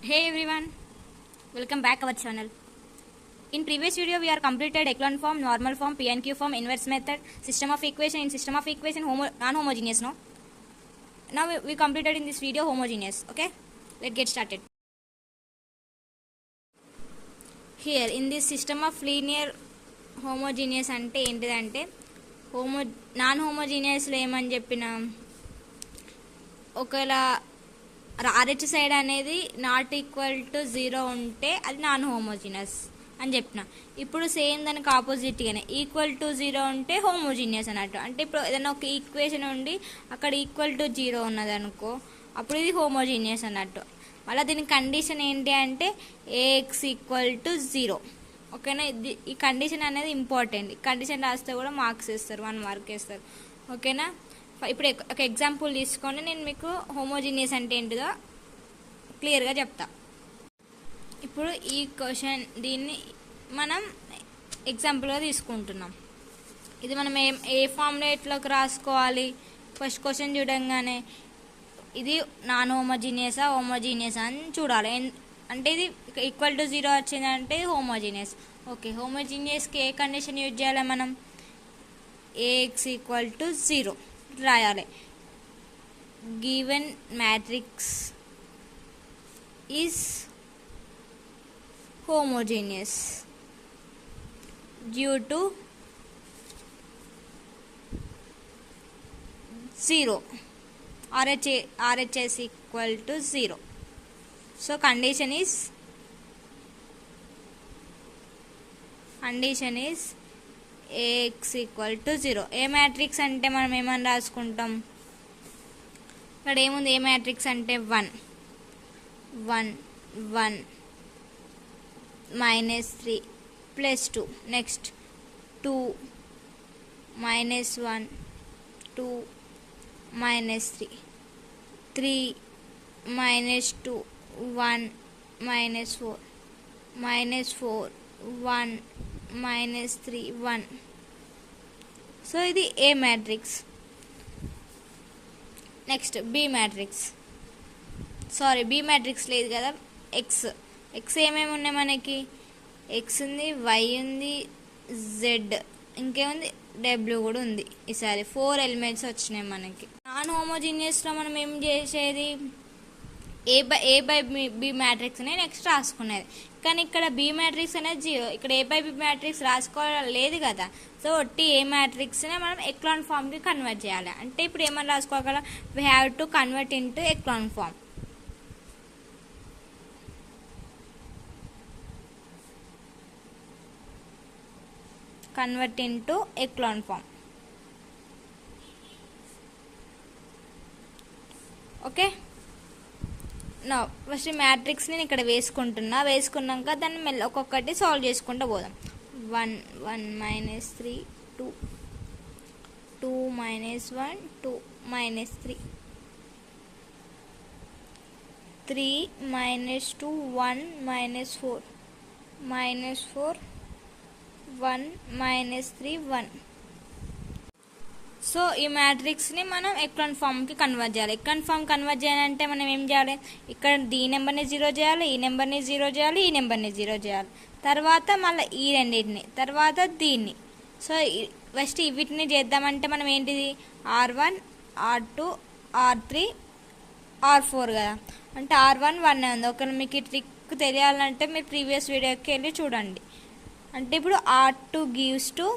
Hey everyone, welcome back our channel. In previous video we are completed echelon form, normal form, PNQ form, inverse method, system of equation. In system of equation non-homogeneous, no? Now we completed in this video homogeneous. Okay, let's get started. Here in this system of linear homogeneous అంటే ఏంటిదంటే non హోమోజీనియస్లో ఏమని చెప్పిన ఒకవేళ RH side అనేది not equal to 0 ఉంటే అది non homogeneous అని చెప్పిన. ఇప్పుడు సేమ్ దానికి ఆపోజిట్గానే ఈక్వల్ టు 0 ఉంటే హోమోజీనియస్ అన్నట్టు. అంటే ఇప్పుడు ఏదైనా ఒక ఈక్వేషన్ ఉండి అక్కడ ఈక్వల్ టు 0 ఉన్నది అనుకో, అప్పుడు ఇది హోమోజీనియస్ అన్నట్టు. మళ్ళీ దీని కండిషన్ ఏంటి అంటే ఏఎక్స్ ఈక్వల్ టు 0. ఓకేనా, ఈ కండిషన్ అనేది ఇంపార్టెంట్. కండిషన్ రాస్తే కూడా మార్క్స్ ఇస్తారు, 1 మార్క్ వేస్తారు. ఓకేనా, ఇప్పుడు ఒక ఎగ్జాంపుల్ తీసుకొని నేను మీకు హోమోజీనియస్ అంటే ఏంటిదో క్లియర్గా చెప్తా. ఇప్పుడు ఈ క్వశ్చన్ దీన్ని మనం ఎగ్జాంపుల్గా తీసుకుంటున్నాం. ఇది మనం ఏ ఫార్ములేట్లోకి రాసుకోవాలి? ఫస్ట్ క్వశ్చన్ చూడంగానే ఇది నాన్ హోమోజీనియసా హోమోజీనియసా అని చూడాలి. అంటే ఇది ఈక్వల్ టు 0 వచ్చిందంటే హోమోజీనియస్. ఓకే, హోమోజీనియస్కి ఏ కండిషన్ యూజ్ చేయాలి మనం? ఏఎక్స్ ఈక్వల్ టు 0 రాయాలి. Given matrix is homogeneous due to 0, RHS equal to 0. So condition is AX equal to 0. A matrix అంటే మనం ఏమని రాసుకుంటాం? ఇక్కడ ఏముంది? ఏ మ్యాట్రిక్స్ అంటే 1 1 1 -3 +2. నెక్స్ట్ 2 -1 2 -3 3 -2 1 -4 -4 1 -3 1. సో ఇది A matrix. Next B matrix. B matrix లేదు కదా, ఎక్స్ ఏమేమి ఉన్నాయి మనకి? ఎక్స్ ఉంది, వై ఉంది, జెడ్, ఇంకేముంది? డబ్ల్యూ కూడా ఉంది. ఈసారి 4 ఎలిమెంట్స్ వచ్చినాయి మనకి. నాన్ హోమోజీనియస్లో మనం ఏం చేసేది? ఏ బై బి మ్యాట్రిక్స్ అనేది నెక్స్ట్ రాసుకునేది. కానీ ఇక్కడ బి మ్యాట్రిక్స్ అనేది 0, ఇక్కడ ఏ బై బి మ్యాట్రిక్స్ రాసుకోలేదు కదా. సో ఒట్టి ఏ మ్యాట్రిక్స్నే మనం ఎక్లాన్ ఫామ్కి కన్వర్ట్ చేయాలి. అంటే ఇప్పుడు ఏమని రాసుకోగల? We have to convert into echelon form. Convert into echelon form. Okay, నా ఫస్ట్ మ్యాట్రిక్స్ని నేను ఇక్కడ వేసుకున్నాక దాన్ని ఒక్కొక్కటి సాల్వ్ చేసుకుంటూ పోదాం. 1 1 -3 2 2 -1 2 -3 3 -2 1 -4 -4 1 -3 1. సో ఈ మ్యాట్రిక్స్ని మనం ఎక్లాన్ ఫామ్కి కన్వర్ట్ చేయాలి. ఎక్లాన్ ఫామ్ కన్వర్ట్ చేయాలంటే మనం ఏం చేయాలి? ఇక్కడ ఈ నెంబర్ని 0 చేయాలి, ఈ నెంబర్ని 0 చేయాలి, ఈ నెంబర్ని 0 చేయాలి, తర్వాత మళ్ళీ ఈ రెండింటిని, తర్వాత దీన్ని. సో ఫస్ట్ వీటిని చేద్దామంటే మనం ఏంటిది? R1 R2 R3 R4 కదా. అంటే R1 1 ఉంది. ఒకవేళ మీకు ఈ ట్రిక్ తెలియాలంటే మీరు ప్రీవియస్ వీడియోకి వెళ్ళి చూడండి. అంటే ఇప్పుడు R2 gives to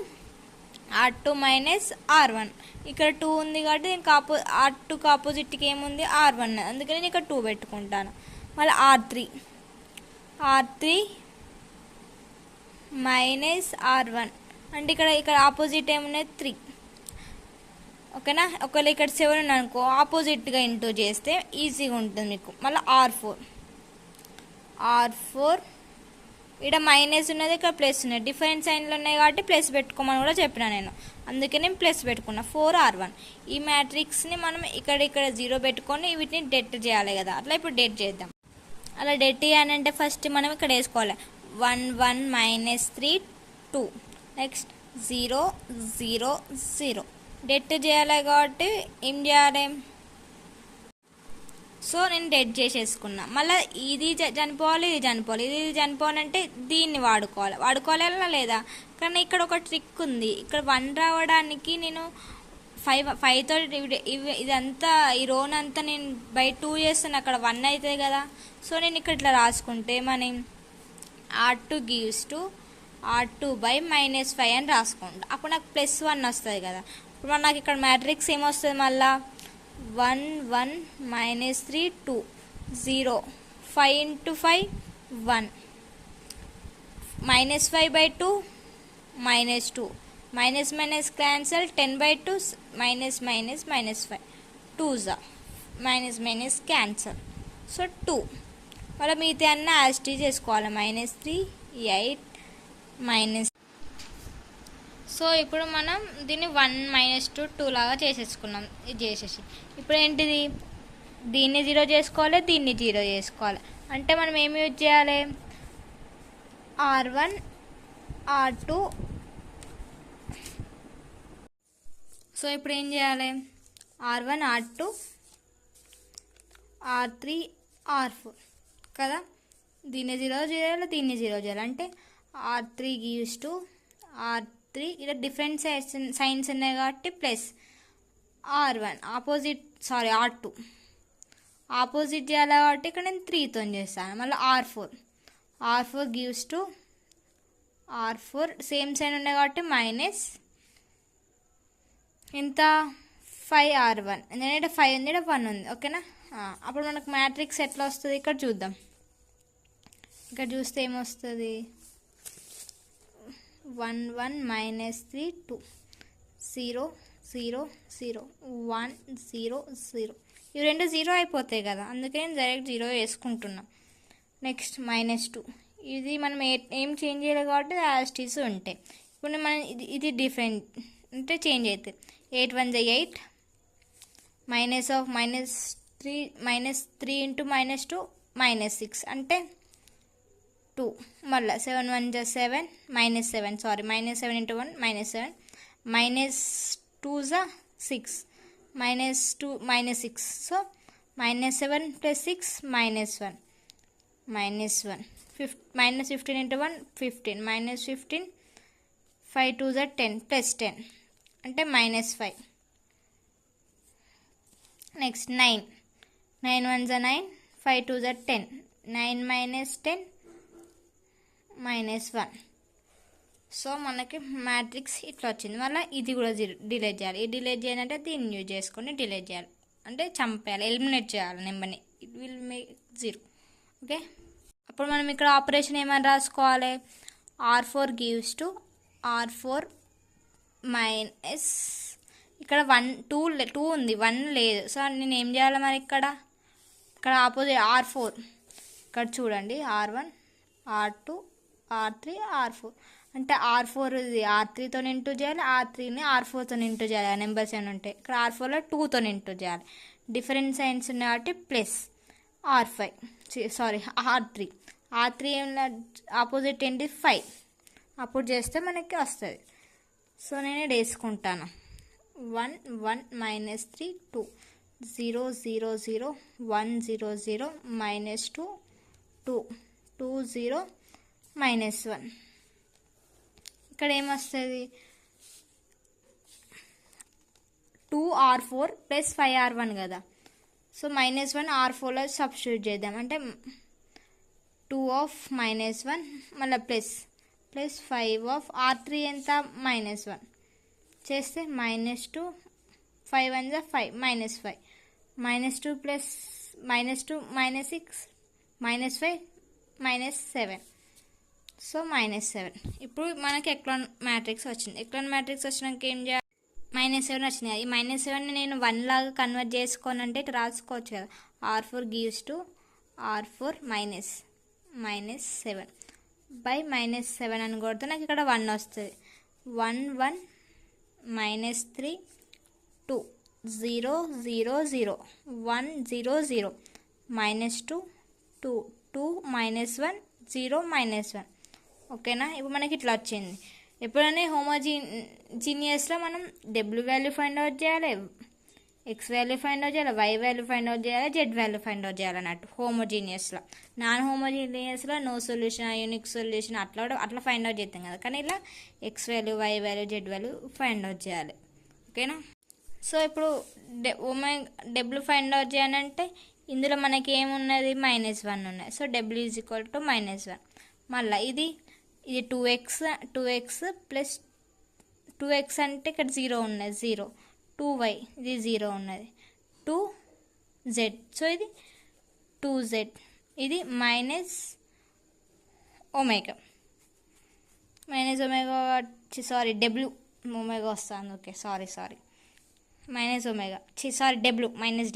R2 minus R1. ఇక్కడ 2 ఉంది కాబట్టి దీనికి R2కి ఆపోజిట్కి ఏముంది? R1. అందుకని నేను ఇక్కడ 2 పెట్టుకుంటాను. మళ్ళీ R3 మైనస్ R1 అంటే ఇక్కడ ఆపోజిట్ ఏమున్నాయి? 3. ఓకేనా, ఒకవేళ ఇక్కడ 7 ఉంది అనుకో, ఆపోజిట్గా ఇంటూ చేస్తే ఈజీగా ఉంటుంది మీకు. మళ్ళీ R4 ఇక్కడ మైనస్ ఉన్నది, ఇక్కడ ప్లస్ ఉన్నది. డిఫరెంట్ సైన్లు ఉన్నాయి కాబట్టి ప్లస్ పెట్టుకోమని కూడా చెప్పిన నేను, అందుకే నేను ప్లస్ పెట్టుకున్నా. 4R1. ఈ మ్యాట్రిక్స్ని మనం ఇక్కడ 0 పెట్టుకొని వీటిని డెట్ చేయాలి కదా. అట్లా ఇప్పుడు డెట్ చేద్దాం. అలా డెట్ చేయాలంటే ఫస్ట్ మనం ఇక్కడ వేసుకోవాలి. 1 1 -3 2. నెక్స్ట్ 0 0 0. డెట్ చేయాలి కాబట్టి ఏం చేయాలి? సో నేను డెడ్ చేసేసుకున్నా. మళ్ళీ ఇది చనిపోవాలి, ఇది చనిపోవాలి, ఇది చనిపోవాలంటే దీన్ని వాడుకోవాలా లేదా? కానీ ఇక్కడ ఒక ట్రిక్ ఉంది. ఇక్కడ 1 రావడానికి నేను 5తో ఇదంతా ఈ రోనంతా నేను బై 2 చేస్తాను, అక్కడ 1 అవుతుంది కదా. సో నేను ఇక్కడ ఇట్లా రాసుకుంటే మనం R2 gives to R2 by -5 అని రాసుకుంటా. అప్పుడు నాకు +1 వస్తుంది కదా. ఇప్పుడు నాకు ఇక్కడ మ్యాట్రిక్స్ ఏమొస్తుంది మళ్ళా 1 1 -3 2 0 5 into 5 1 -5/2 -2 minus minus cancel 10/2 minus minus -5 2s minus cancel. So 2 మళ్ళీ మిగతా అన్న యాస్టీ చేసుకోవాలి. -3 8 మైనస్. సో ఇప్పుడు మనం దీన్ని 1 -2 2 లాగా చేసేసుకున్నాం. ఇది చేసేసి ఇప్పుడు ఏంటిది, దీన్ని 0 చేసుకోవాలి, దీన్ని 0 చేసుకోవాలి. అంటే మనం ఏమి యూజ్ చేయాలి, R1 R2. సో ఇప్పుడు ఏం చేయాలి, R1 R2 R3 R4 కదా. దీన్ని 0 చేయాలి, దీన్ని 0 చేయాలి. అంటే R3 gives to R3. ఇలా డిఫరెంట్ సైన్స్ ఉన్నాయి కాబట్టి ప్లస్ R1 R2 ఆపోజిట్ చేయాలి కాబట్టి ఇక్కడ నేను 3తో చేస్తాను. మళ్ళీ R4 gives to R4 same sign ఉన్నాయి కాబట్టి మైనస్ ఇంత 5R1. ఎందుకంటే 5 ఉంది, 1 ఉంది. ఓకేనా. అప్పుడు మనకు మ్యాట్రిక్స్ ఎట్లా వస్తుంది ఇక్కడ చూద్దాం. ఇక్కడ చూస్తే ఏమొస్తుంది, 1 1 -3 2 0 0 0 1 0 0. ఇవి రెండు 0 అయిపోతాయి కదా, అందుకే నేను డైరెక్ట్ 0 వేసుకుంటున్నా. నెక్స్ట్ -2. ఇది మనం ఏం చేంజ్ చేయలేదు కాబట్టి యాస్టీస్ ఉంటాయి. ఇప్పుడు మనం ఇది డిఫరెంట్ అంటే చేంజ్ అవుతుంది. 8 1 8 -3 into -2 -6 అంటే 2. మళ్ళీ 7 1 7 -7 సారీ -7 into 1 -7 -2 6 -2 -6. సో -7 + 6 -1 -15 into 1 15 -15 5 2 10 +10 అంటే -5. నెక్స్ట్ 9 1 9 5 2 10 9 -10 -1. సో మనకి మ్యాట్రిక్స్ ఇట్లా వచ్చింది. మళ్ళీ ఇది కూడా డిలీట్ చేయాలి. ఇది డిలీట్ చేయాలంటే దీన్ని యూజ్ చేసుకొని డిలీట్ చేయాలి, అంటే చంపేయాలి, ఎలిమినేట్ చేయాలి నెంబర్ని. It will make 0. ఓకే. అప్పుడు మనం ఇక్కడ ఆపరేషన్ ఏమైనా రాసుకోవాలి, R4 gives to R4 minus ఇక్కడ 1 2 ఉంది, 1 లేదు. సో నేను ఏం చేయాలి మరి, ఇక్కడ ఆపోజిట్ R4 ఇక్కడ చూడండి, R1 R2 R3 R4 అంటే R4 ఇది R3తో ఇంటూ చేయాలి, R3ని R4తో ఇంటూ చేయాలి. నెంబర్స్ ఏమైనా ఉంటాయి. ఇక్కడ R4లో 2తో ఇంటూ చేయాలి. డిఫరెంట్ సైన్స్ ఉన్నాయి కాబట్టి ప్లస్ R3 ఆపోజిట్ ఏంటి 5. అప్పుడు చేస్తే మనకి వస్తుంది. సో నేను ఇది వేసుకుంటాను. 1 1 -3 2 0 0 0 1 0 0 -2 2 2 0 -1. ఇక్కడ ఏమొస్తుంది, 2R4 + 5R1 కదా. సో -1 R4లో సబ్స్టిట్యూట్ చేద్దాం. అంటే 2 of -1 మళ్ళీ ప్లస్ 5 of R3 ఎంత -1 చేస్తే -2 5 1 5 -5 -2 + -2 -6 -5 -7. సో -7. ఇప్పుడు మనకి ఎక్లాన్ మ్యాట్రిక్స్ వచ్చింది. ఎక్లాన్ మ్యాట్రిక్స్ వచ్చినాక ఏం చేయాలి, -7 వచ్చింది. ఈ -7ని నేను 1 లాగా కన్వర్ట్ చేసుకోనంటే ఇట్లా రాసుకోవచ్చు కదా. R4 gives to R4 -7 by -7 అని కొడితే నాకు ఇక్కడ 1 వస్తుంది. 1 1 -3 2 0 0 0 1 0 0 -2 2 2 -1 0 -1. ఓకేనా. ఇప్పుడు మనకి ఇట్లా వచ్చింది. ఎప్పుడైనా హోమోజీనియస్లో మనం డబ్ల్యూ వాల్యూ ఫైండ్ అవుట్ చేయాలి, ఎక్స్ వాల్యూ ఫైండ్ అవుట్ చేయాలి, వై వాల్యూ ఫైండ్ అవుట్ చేయాలి, జెడ్ వాల్యూ ఫైండ్ అవుట్ చేయాలన్నట్టు హోమోజీనియస్లో. నాన్ హోమోజీనియస్లో నో సొల్యూషన్, యూనిక్ సొల్యూషన్ అట్లా ఫైండ్ అవుట్ చేస్తాం కదా, కానీ ఇలా X value, Y value, Z value find out చేయాలి. ఓకేనా. సో ఇప్పుడు డబ్ల్యూ ఫైండ్ అవుట్ చేయాలంటే ఇందులో మనకి ఏమున్నది, -1 ఉన్నది. So W is equal to -1. మళ్ళీ ఇది 2x ప్లస్ 2x అంటే ఇక్కడ 0 ఉన్నది, 0. 2y ఇది 0 ఉన్నది, 2z. సో ఇది 2z, ఇది minus omega sorry W omega వస్తుంది. Okay sorry minus omega W minus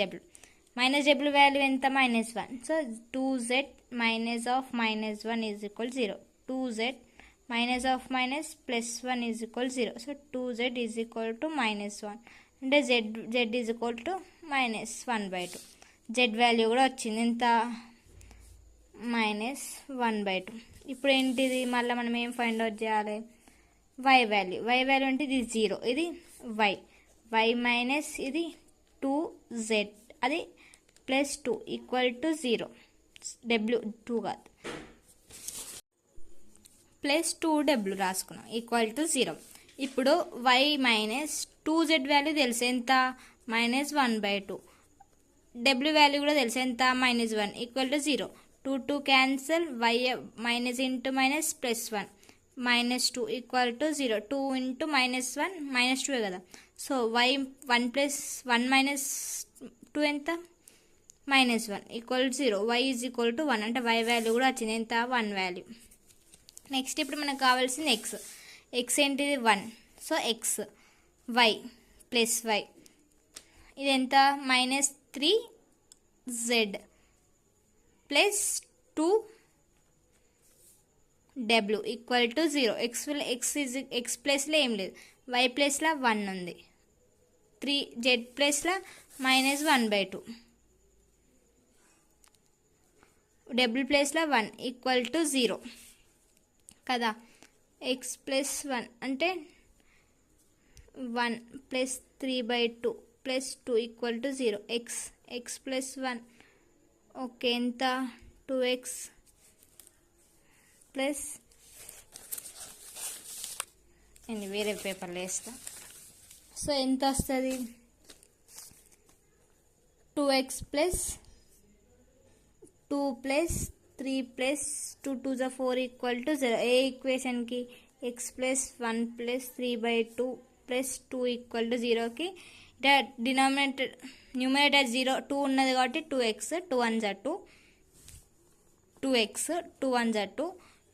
W value ఎంత, -1. So 2z minus of -1 is equal 0. 2z minus of minus plus 1 is equal 0. So 2z is equal to -1 అంటే z is equal to -1/2. Z value కూడా వచ్చింది ఎంత, -1/2. ఇప్పుడు ఏంటిది, మళ్ళీ మనం ఏం ఫైండ్ అవుట్ చేయాలి, వై వాల్యూ అంటే ఇది 0, ఇది y మైనస్ ఇది 2z, అది +2 ఈక్వల్ టు 0. డబ్ల్యూ 2 కాదు, +2w రాసుకున్నాం ఈక్వల్ టు 0. ఇప్పుడు y మైనస్ 2z వాల్యూ తెలుసు ఎంత, -1/2. డబ్ల్యూ వాల్యూ కూడా తెలుసు ఎంత, -1 equal to 0. 2 cancel, y minus into minus +1 -2 equal to 0. 2 into -1 -2 కదా. సో y 1 + 1 - 2 ఎంత, -1 equal to 0. y is equal to 1 అంటే y వాల్యూ కూడా వచ్చింది ఎంత, 1 వాల్యూ. నెక్స్ట్ ఇప్పుడు మనకు కావాల్సింది ఎక్స్ ఏంటిది 1. So x y plus y ఇది ఎంత, -3z plus 2w equal to 0. X ప్లస్లో ఏం లేదు, వై ప్లస్లో 1 ఉంది, 3z ప్లస్లో -1/2, డబ్ల్యూ ప్లస్లో 1 ఈక్వల్ టు 0 కదా. ఎక్స్ ప్లస్ 1 అంటే 1 plus 3/2 plus 2 equal to 0. X plus 1 okay ఎంత, 2x ప్లస్ నేను వేరే పేపర్లో వేస్తా. సో ఎంత వస్తుంది, 2x plus 2 plus 3 plus 2 2 = 4 equal to 0. ఏ ఈక్వేషన్కి, X plus 1 plus 3/2 plus 2 equal to 0కి డినామినేటర్ న్యూమరేటర్ 0 2 ఉన్నది కాబట్టి 2x 2 1 = 2, 2x 2 1 = 2,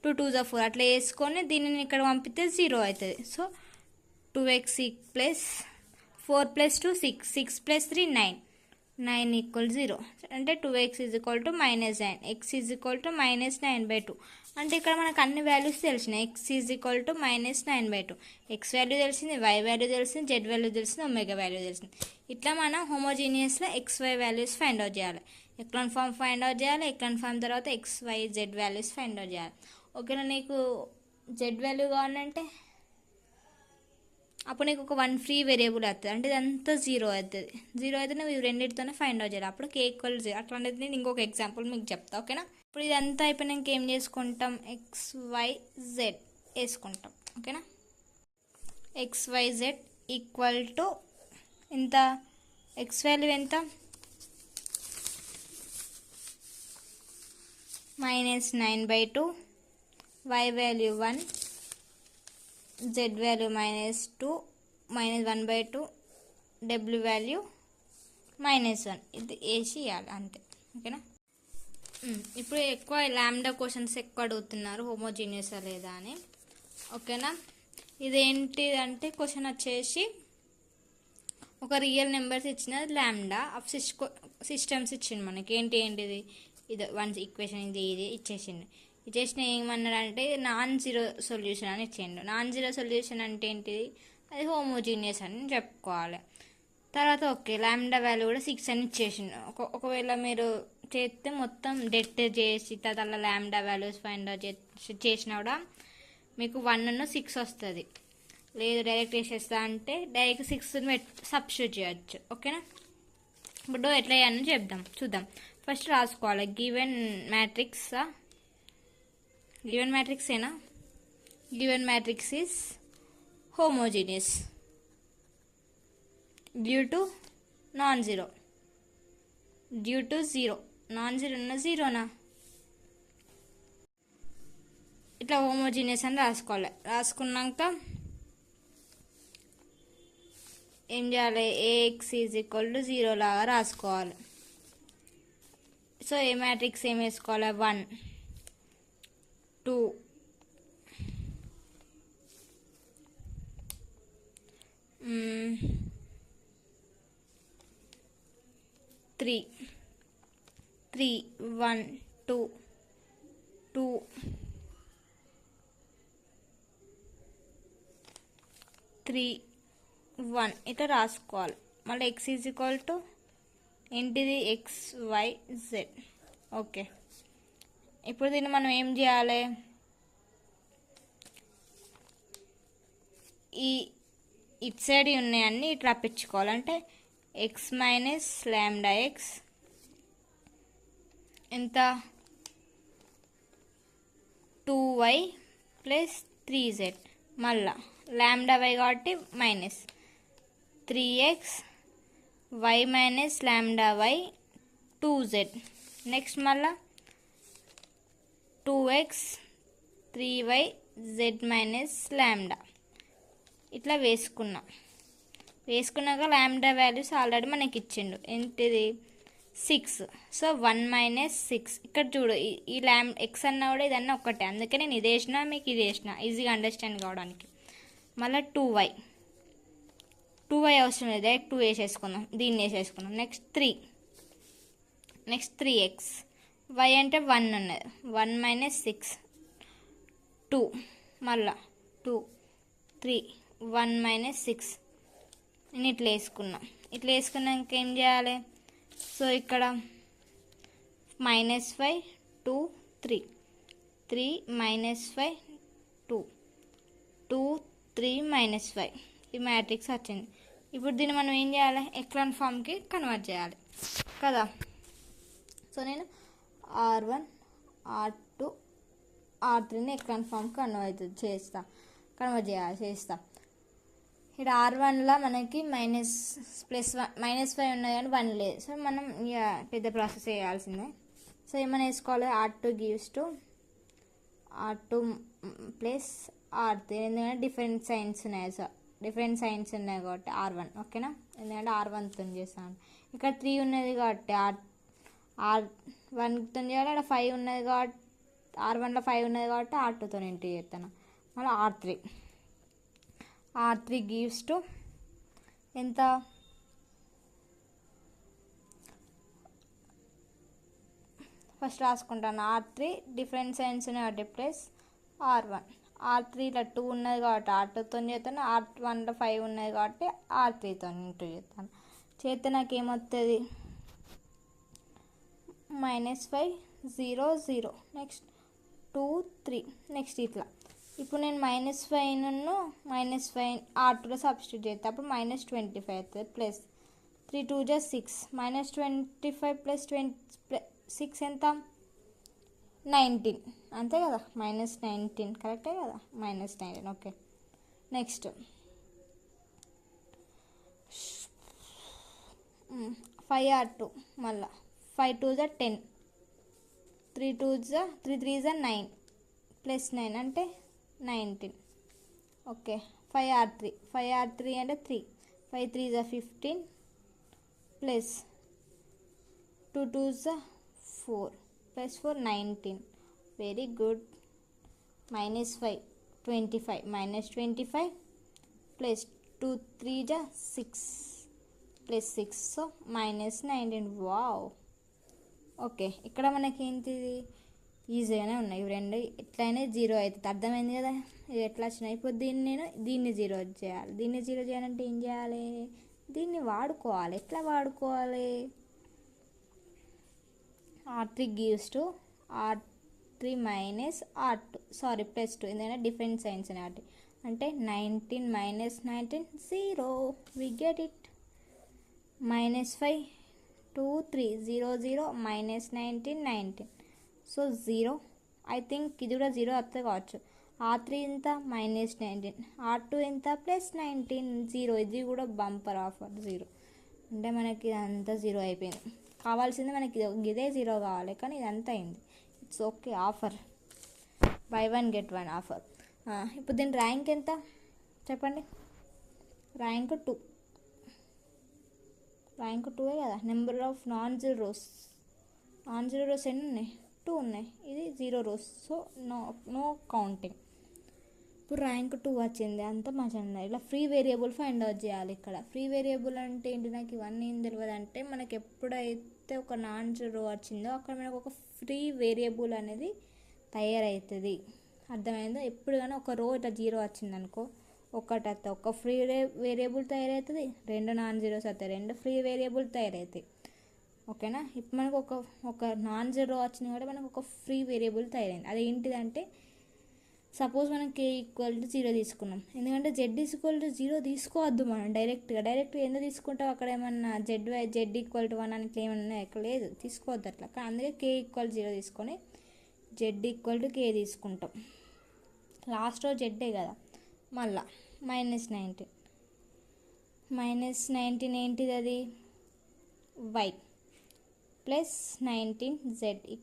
2 2 = 4 అట్లా వేసుకొని దీనిని ఇక్కడ పంపితే 0 అవుతుంది. So 2x plus 4 plus 2 6 plus 3 9 equal 0 అంటే 2x is equal to -9, x is equal to -9/2. అంటే ఇక్కడ మనకు అన్ని వాల్యూస్ తెలిసినాయి. x is equal to -9/2, x value తెలిసింది, y వాల్యూ తెలిసింది, z వాల్యూ తెలిసింది, ఒమేగా వాల్యూ తెలిసింది. ఇట్లా మనం హోమోజీనియస్లో xy వాల్యూస్ ఫైండ్ అవుట్ చేయాలి. ఎక్లాన్ ఫామ్ ఫైండ్ అవుట్ చేయాలి, ఎక్లాన్ ఫామ్ తర్వాత xy z values find out చేయాలి. ఓకేనా. నీకు z వాల్యూ కావాలంటే అప్పుడు నీకు ఒక 1 ఫ్రీ వేరియబుల్ అవుతుంది, అంటే ఇదంతా 0 అవుతుంది. 0 అయితే నువ్వు రెండింటితోనే ఫైండ్ అవుట్ చేయాలి. అప్పుడు k = 0. అట్లాంటిది నేను ఇంకొక ఎగ్జాంపుల్ మీకు చెప్తా. ఓకేనా. ఇప్పుడు ఇదంతా అయిపోయినాక ఏం చేసుకుంటాం, xyz వేసుకుంటాం. ఓకేనా. xyz ఈక్వల్ టు ఎంత, ఎక్స్ వాల్యూ ఎంత, -9/2, y value 1, z value -2 -1/2, w value -1. ఇది వేసి ఇవ్వాలి అంతే. ఓకేనా. ఇప్పుడు ఎక్కువ లాంబ్డా క్వశ్చన్స్ ఎక్కువ అడుగుతున్నారు, హోమోజీనియసా లేదా అని. ఓకేనా. ఇదేంటిదంటే క్వశ్చన్ వచ్చేసి ఒక రియల్ నెంబర్స్ ఇచ్చిన లాంబ్డా ఆఫ్ సిస్టమ్స్ ఇచ్చింది మనకి. ఏంటిది, ఇది 1 ఈక్వేషన్ ఇది ఇచ్చేసిండు. ఇచ్చేసిన ఏమన్నాడంటే నాన్ జీరో సొల్యూషన్ అని ఇచ్చిండు. నాన్ జీరో సొల్యూషన్ అంటే ఏంటిది, అది హోమోజీనియస్ అని చెప్పుకోవాలి. తర్వాత ఓకే లాంబ్డా వాల్యూ కూడా 6 అని ఇచ్చేసిండు. ఒకవేళ మీరు చేస్తే మొత్తం డెట్ చేసి తర్వాత అలా లాంబ్డా వాల్యూస్ ఫైండ్ అవుట్ చేసినా కూడా మీకు 1 6 వస్తుంది. లేదు డైరెక్ట్ వేసేస్తా అంటే డైరెక్ట్ 6 సబ్స్టిట్యూట్ చేయొచ్చు. ఓకేనా. ఇప్పుడు ఎట్లా చేయాలని చూద్దాం. ఫస్ట్ రాసుకోవాలి. గివెన్ మ్యాట్రిక్స్ ఏనా, given matrix is homogeneous due to non zero, due to zero, non జీరోనా, ఇట్లా హోమోజీనియస్ అని రాసుకోవాలి. రాసుకున్నాక ఏం చేయాలి, ఏఎక్స్ ఈజ్ ఈక్వల్ టు 0 లాగా రాసుకోవాలి. సో ఏ మ్యాట్రిక్స్ ఏం వేసుకోవాలి, 1 2 3 1 2 2 3 1 ఇట్లా రాసుకోవాలి. మళ్ళీ ఎక్స్ ఈజ్ ఈక్వల్ టు ఏంటిది, ఎక్స్ వై జెడ్. ఓకే, ఇప్పుడు దీన్ని మనం ఏం చేయాలి, ఇటు సైడ్ ఉన్నాయన్నీ ఇట్లా రప్పించుకోవాలి. అంటే ఎక్స్ మైనస్ లాంబ్డా ఎక్స్ ఎంత, 2y ప్లస్ 3z, మళ్ళా లాంబ్డా వై కాబట్టి minus 3x y minus lambda y 2z. Next మళ్ళా 2x 3y z minus lambda. ఇట్లా వేసుకున్నాక లాంబ్డా వాల్యూస్ ఆల్రెడీ మనకి ఇచ్చిండు. ఏంటిది 6. So 1 minus 6. ఇక్కడ చూడు, ఈ ఎక్స్ అన్నా కూడా ఇదన్నా ఒక్కటే, అందుకే నేను ఇది వేసిన, మీకు ఇది వేసిన ఈజీగా అండర్స్టాండ్ కావడానికి. మళ్ళీ 2y అవసరం లేదు, డైరెక్ట్ 2 వేసేసుకుందాం, దీన్ని వేసేసుకుందాం. నెక్స్ట్ 3x, y అంటే 1 ఉన్నది, 1 మైనస్ 6 2, మళ్ళా 2 3 1 మైనస్ 6. నేను ఇట్లా వేసుకున్నా. ఇట్లా వేసుకున్నాక ఏం చేయాలి, సో ఇక్కడ -5 2 3 3 -5 2 2 3 -5 ఈ మ్యాట్రిక్స్ వచ్చింది. ఇప్పుడు దీన్ని మనం ఏం చేయాలి, ఎక్లాన్ ఫామ్కి కన్వర్ట్ చేయాలి కదా. సో నేను R1 R2 R3ని ఎక్లాన్ ఫామ్కి కన్వర్ట్ చేస్తా. ఇక్కడ R1లో మనకి -5 ఉన్నది కానీ 1 లేదు. సో మనం ఇక పెద్ద ప్రాసెస్ చేయాల్సిందే. సో ఏమైనా వేసుకోవాలి, R2 gives to R2 plus R3, ఎందుకంటే డిఫరెంట్ సైన్స్ ఉన్నాయి కాబట్టి R1. ఓకేనా, ఎందుకంటే R1తో చేస్తాను. ఇక్కడ 3 ఉన్నది కాబట్టి R1తో చేయాలి. ఇక్కడ 5 ఉన్నది కాబట్టి R1లో 5 ఉన్నది కాబట్టి R2తో ఇంటూ చేస్తాను. మళ్ళీ R3 గివ్స్ టు ఎంత, ఫస్ట్ రాసుకుంటాను. R3 డిఫరెంట్ సైన్స్ ఉన్నాయి ప్లస్ R1. R3లో 2 ఉన్నది కాబట్టి R2తో చేస్తాను. R1లో 5 ఉన్నది కాబట్టి R3తో ఇంటూ చేస్తాను. చేస్తే నాకు ఏమవుతుంది, -5 0 0. నెక్స్ట్ 2 3. నెక్స్ట్ ఇట్లా. ఇప్పుడు నేను -5 R2లో సబ్స్టిట్యూట్ చేస్తే అప్పుడు -25 అవుతుంది. ప్లస్ 3 2 6, -25 ప్లస్ 6 ఎంత, 19. అంతే కదా, -19 కరెక్టే కదా, -19. ఓకే, నెక్స్ట్ 5R2, మళ్ళా 5 2 10, 3 3 9 ప్లస్ 9 అంటే 19. ఓకే, 5R3 అంటే 3, 5 3 15 plus 2 2 4 plus 4 19. Very good. -5 25, -25 plus 2 3 6 plus 6, so -19. Wow. Okay, ఇక్కడ మనకి ఏంటిది ఈజీగానే ఉన్నాయి. ఇవి రెండు ఎట్లయినా 0 అవుతుంది, అర్థమైంది కదా ఇది ఎట్లా వచ్చినాయి. ఇప్పుడు దీన్ని 0 చేయాలి. దీన్ని 0 చేయాలంటే ఏం చేయాలి, దీన్ని వాడుకోవాలి. ఎట్లా వాడుకోవాలి, R3 gives to R3 minus R2, sorry plus 2, ఎందుకంటే డిఫరెంట్ సైన్స్ అనేది. అంటే 19 -19 0. We get it. -5 2 3 0 0 minus 19 19. So 0. I think ఇది కూడా 0 వస్తుంది కావచ్చు. R3 ఎంత -19, R2 ఎంత +19, 0. ఇది కూడా బంపర్ ఆఫర్ 0. అంటే మనకి ఇదంతా 0 అయిపోయింది. కావాల్సింది మనకి ఇదే 0 కావాలి, కానీ ఇదంతా అయింది. It's okay, offer buy 1 get 1 offer. ఇప్పుడు దీని ర్యాంక్ ఎంత చెప్పండి? ర్యాంక్ 2. ర్యాంక్ 2 కదా. Number of non zero rose ఎన్ని ఉన్నాయి? 2 ఉన్నాయి. ఇది 0 రోస్, సో నో కౌంటింగ్. ఇప్పుడు ర్యాంక్ 2 వచ్చింది, అంత మంచిగా. ఇలా ఫ్రీ వేరియబుల్ ఫైండ్ అవుట్ చేయాలి. ఇక్కడ ఫ్రీ వేరియబుల్ అంటే ఏంటి? నాకు ఇవన్నీ ఏం తెలియదు. అంటే మనకి ఎప్పుడైతే ఒక నాన్ జీరో వచ్చిందో అక్కడ మనకు ఒక ఫ్రీ వేరియబుల్ అనేది తయారవుతుంది. అర్థమైందో? ఎప్పుడు కానీ ఒక రో ఇట్లా 0 వచ్చిందనుకో, ఒకటి వస్తే ఒక ఫ్రీ వేరియబుల్ తయారవుతుంది, 2 నాన్ జీరోస్ వస్తాయి, 2 ఫ్రీ వేరియబుల్ తయారవుతాయి. ఓకేనా? ఇప్పుడు మనకు ఒక నాన్ జీరో వచ్చింది కాబట్టి మనకు ఒక ఫ్రీ వేరియబుల్ తయారైంది. అది ఏంటిదంటే, సపోజ్ మనం k = 0 తీసుకున్నాం. ఎందుకంటే z = 0 తీసుకోవద్దు మనం డైరెక్ట్గా ఎందుకు తీసుకుంటాం? అక్కడ ఏమన్నా z = 1 అని ఏమన్నా ఉన్నాయి? ఎక్కడ లేదు, తీసుకోవద్దు అట్లా. కానీ అందుకే k = 0 తీసుకొని z = k తీసుకుంటాం. లాస్ట్ రో జెడ్డే కదా. మళ్ళా -19 ఏంటిది? అది y +19 z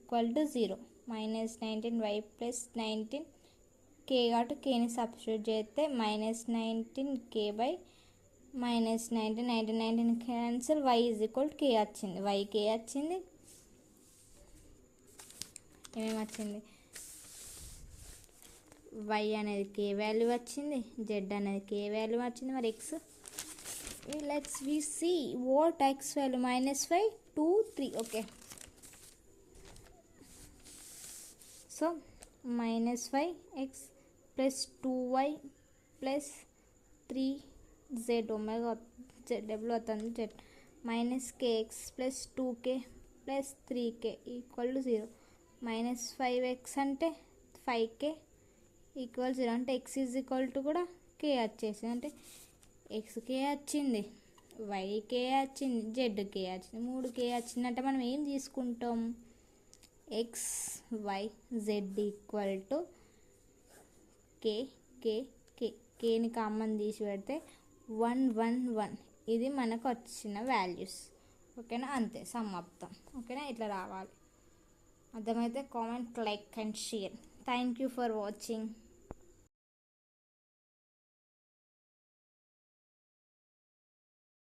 = 0. -19y +19 k కాబట్టి kని సబ్స్టిట్యూట్ చేస్తే -19k -19 క్యాన్సిల్, y = k వచ్చింది. k వచ్చింది. ఏమేమి వచ్చింది? y అనేది k వాల్యూ వచ్చింది, z అనేది k వాల్యూ వచ్చింది. మరి x, let's we see what x value -5 2 3. Okay, so -5x + 2y + 3z W అవుతుంది z -kx + 2k + 3k = 0. -5x అంటే 5k = 0. అంటే x = కూడా k వచ్చేసింది. అంటే xk వచ్చింది, yk వచ్చింది, zk వచ్చింది, 3k వచ్చింది. అంటే మనం ఏం తీసుకుంటాం? x y z = kని కామన్ తీసి పెడితే 1 1 1. ఇది మనకు వచ్చిన వాల్యూస్. ఓకేనా? అంతే, సమాప్తం. ఓకేనా? ఇట్లా రావాలి. అర్థమైతే comment, like and share. Thank you for watching.